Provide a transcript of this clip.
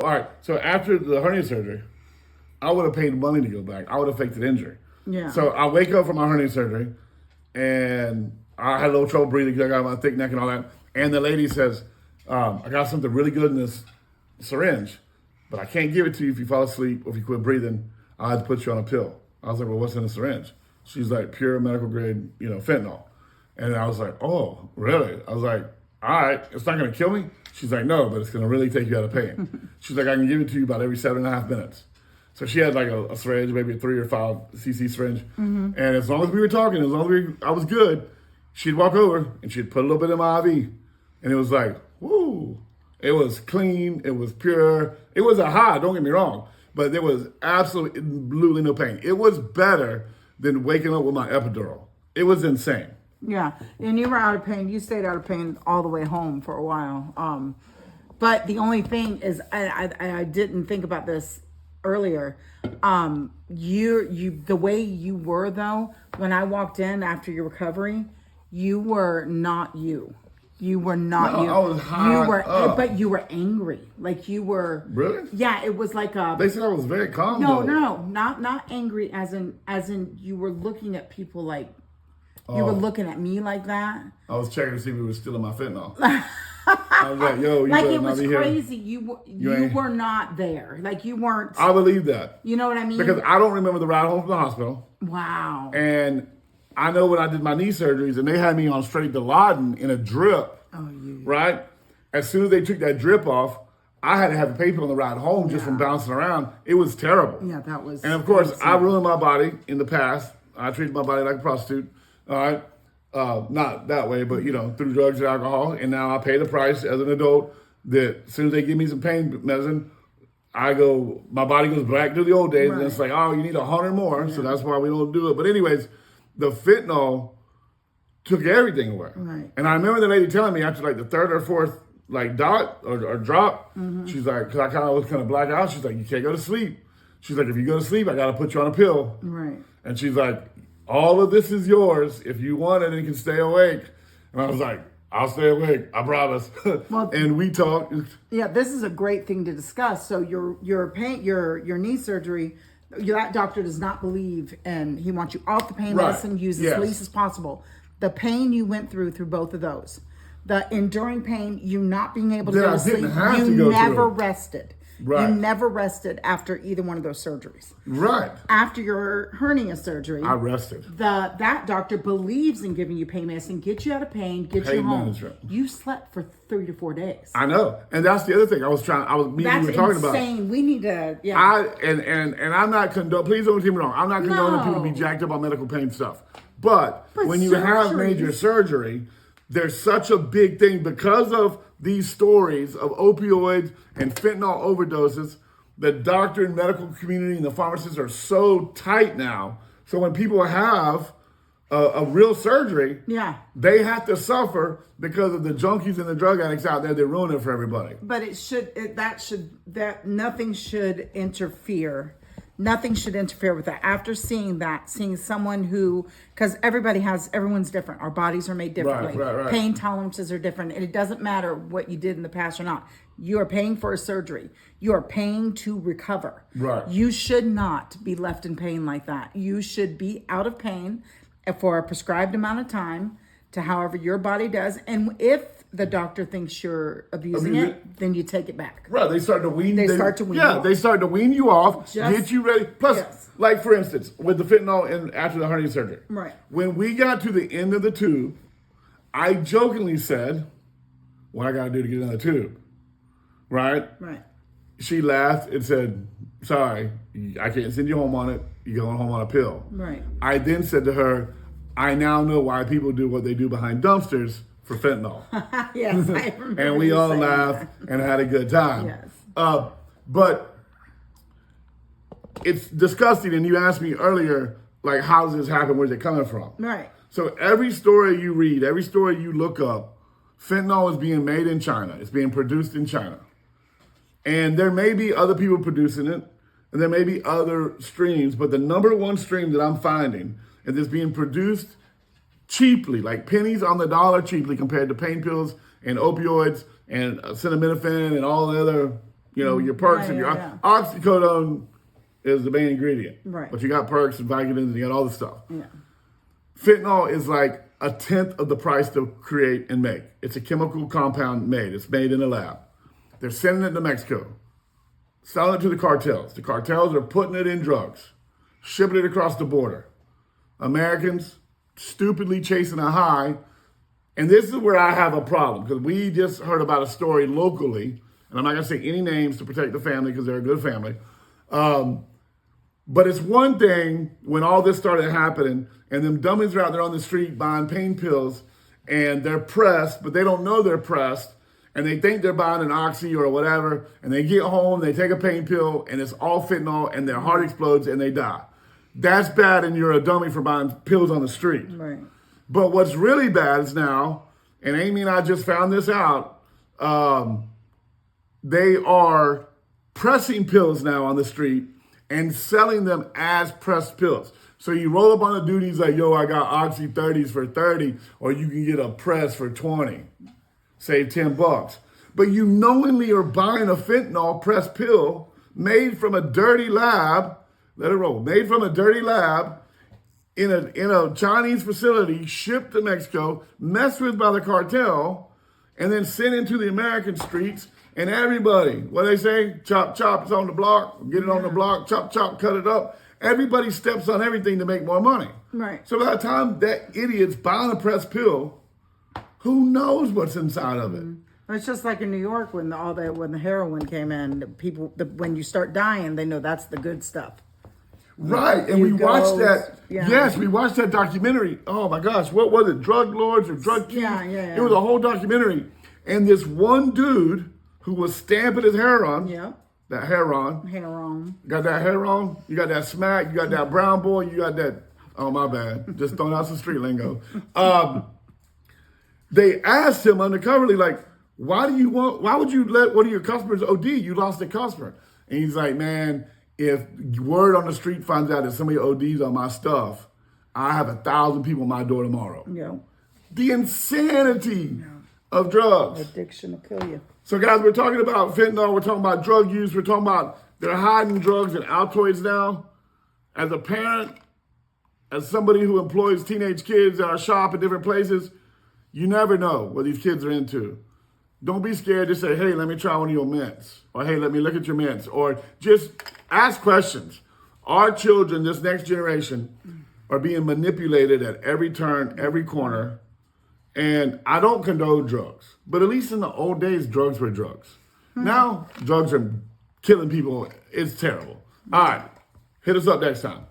All right. So after the hernia surgery, I would have paid money to go back. I would have faked an injury. Yeah. So I wake up from my hernia surgery, and I had a little trouble breathing because I got my thick neck and all that. And the lady says, I got something really good in this syringe, but I can't give it to you if you fall asleep or if you quit breathing. I'll have to put you on a pill. I was like, well, what's in the syringe? She's like, pure medical grade, fentanyl. And I was like, oh, really? I was like, all right, it's not going to kill me? She's like, no, but it's going to really take you out of pain. She's like, I can give it to you about every 7.5 minutes. So she had like a syringe, maybe a 3 or 5 cc syringe. And as long as we were talking, I was good, she'd walk over and she'd put a little bit in my IV. And it was like, woo. It was clean. It was pure. It was a high, don't get me wrong. But there was absolutely no pain. It was better than waking up with my epidural. It was insane. Yeah, and you were out of pain. You stayed out of pain all the way home for a while. But the only thing is, I didn't think about this earlier. The way you were though, when I walked in after your recovery, you were not you. You were not No, you. I was high But you were angry. Like you were. Really? Yeah, it was like a. They said I was very calm. No, though. not angry. As in, you were looking at people like. You were looking at me like that. I was checking to see if we were stealing my fentanyl. I was like, yo, you like better it not was be here. crazy. You were not there. Like you weren't. I believe that. You know what I mean? Because I don't remember the ride home from the hospital. Wow. And I know when I did my knee surgeries and they had me on straight Dilaudid in a drip. Oh, yeah. Right? As soon as they took that drip off, I had to have a paper on the ride home just from bouncing around. It was terrible. Yeah, that was. And of course, I ruined my body in the past. I treated my body like a prostitute. All right. Not that way, but through drugs and alcohol. And now I pay the price as an adult that as soon as they give me some pain medicine, my body goes back to the old days. Right. And it's like, oh, you need 100 more. Yeah. So that's why we don't do it. But anyways, the fentanyl took everything away. Right. And I remember the lady telling me after like the 3rd or 4th like dot or drop, she's like, because I was kind of black out. She's like, you can't go to sleep. She's like, if you go to sleep, I got to put you on a pill. Right. And she's like, all of this is yours if you want it and can stay awake. And I was like, I'll stay awake, I promise. Well, and we talked. Yeah, this is a great thing to discuss. So your knee surgery, that doctor does not believe, and he wants you off the pain medicine, use as least as possible. The pain you went through both of those, the enduring pain, you not being able to go to sleep, you never rested. Right. You never rested after either one of those surgeries. Right. After your hernia surgery, I rested. That doctor believes in giving you pain medicine, get you out of pain, get you home. Management. You slept for 3 to 4 days. I know, and that's the other thing we were talking about. That's insane. We need to. Yeah. And I'm not condoning. Please don't get me wrong. I'm not condoning people to be jacked up on medical pain stuff. But when you have major surgery, there's such a big thing because of these stories of opioids and fentanyl overdoses. The doctor and medical community and the pharmacists are so tight now. So when people have a real surgery, they have to suffer because of the junkies and the drug addicts out there that ruin it for everybody. But nothing should interfere. Nothing should interfere with that. After seeing someone who, because everyone's different. Our bodies are made differently. Right. Pain tolerances are different. And it doesn't matter what you did in the past or not. You are paying for a surgery. You are paying to recover. Right. You should not be left in pain like that. You should be out of pain for a prescribed amount of time to however your body does. And if the doctor thinks you're abusing it, then you take it back. Right, they start to wean. They start to wean you off. They start to wean you off, get you ready. Plus, like for instance, with the fentanyl after the hernia surgery. Right. When we got to the end of the tube, I jokingly said, what I got to do to get another tube? Right? Right. She laughed and said, sorry, I can't send you home on it. You're going home on a pill. Right. I then said to her, I now know why people do what they do behind dumpsters for fentanyl. Yes, I remember. And we all laughed and had a good time. Yes. But it's disgusting. And you asked me earlier, like, how does this happen? Where's it coming from? Right. So every story you read, every story you look up, fentanyl is being made in China. It's being produced in China. And there may be other people producing it, and there may be other streams, but the number one stream that I'm finding is it's being produced cheaply, like pennies on the dollar cheaply compared to pain pills and opioids and acetaminophen and all the other You know, your perks and your oxycodone is the main ingredient. Right. But you got perks and vitamins and you got all this stuff. Yeah. Fentanyl is like a tenth of the price to create and make. It's a chemical compound made. It's made in a lab. They're sending it to Mexico, selling it to the cartels. The cartels are putting it in drugs, shipping it across the border. Americans stupidly chasing a high. And this is where I have a problem, because we just heard about a story locally, and I'm not going to say any names to protect the family because they're a good family. But it's one thing when all this started happening and them dummies are out there on the street buying pain pills and they're pressed, but they don't know they're pressed and they think they're buying an oxy or whatever, and they get home, they take a pain pill and it's all fentanyl and their heart explodes and they die. That's bad, and you're a dummy for buying pills on the street. Right. But what's really bad is now, and Amy and I just found this out, they are pressing pills now on the street and selling them as pressed pills. So you roll up on the dude, he's like, yo, I got Oxy 30s for 30, or you can get a press for 20. Save $10. But you knowingly are buying a fentanyl pressed pill made from a dirty lab, let it roll, made from a dirty lab in a Chinese facility, shipped to Mexico, messed with by the cartel, and then sent into the American streets. And everybody, what they say, chop, chop, it's on the block, get it on the block, chop, chop, cut it up. Everybody steps on everything to make more money. Right. So by the time that idiot's buying a pressed pill, who knows what's inside of it? It's just like in New York when the heroin came in, when you start dying, they know that's the good stuff. Right, and we watched that. Yeah. Yes, we watched that documentary. Oh my gosh, what was it? Drug Lords or Drug Kings? Yeah. It was a whole documentary, and this one dude who was stamping his hair on. Yeah. That hair on. Got that hair on. You got that smack. You got that brown boy. You got that. Oh my bad. Just throwing out some street lingo. They asked him undercoverly, like, why would you let one of your customers OD? You lost a customer. And he's like, man, if word on the street finds out that somebody ODs on my stuff, I have 1,000 people at my door tomorrow. Yeah. The insanity of drugs. Addiction will kill you. So guys, we're talking about fentanyl, we're talking about drug use, we're talking about they're hiding drugs in Altoids now. As a parent, as somebody who employs teenage kids that shop at different places, you never know what these kids are into. Don't be scared to say, hey, let me try one of your mints. Or hey, let me look at your mints. Or just ask questions. Our children, this next generation, are being manipulated at every turn, every corner. And I don't condone drugs. But at least in the old days, drugs were drugs. Now, drugs are killing people. It's terrible. All right. Hit us up next time.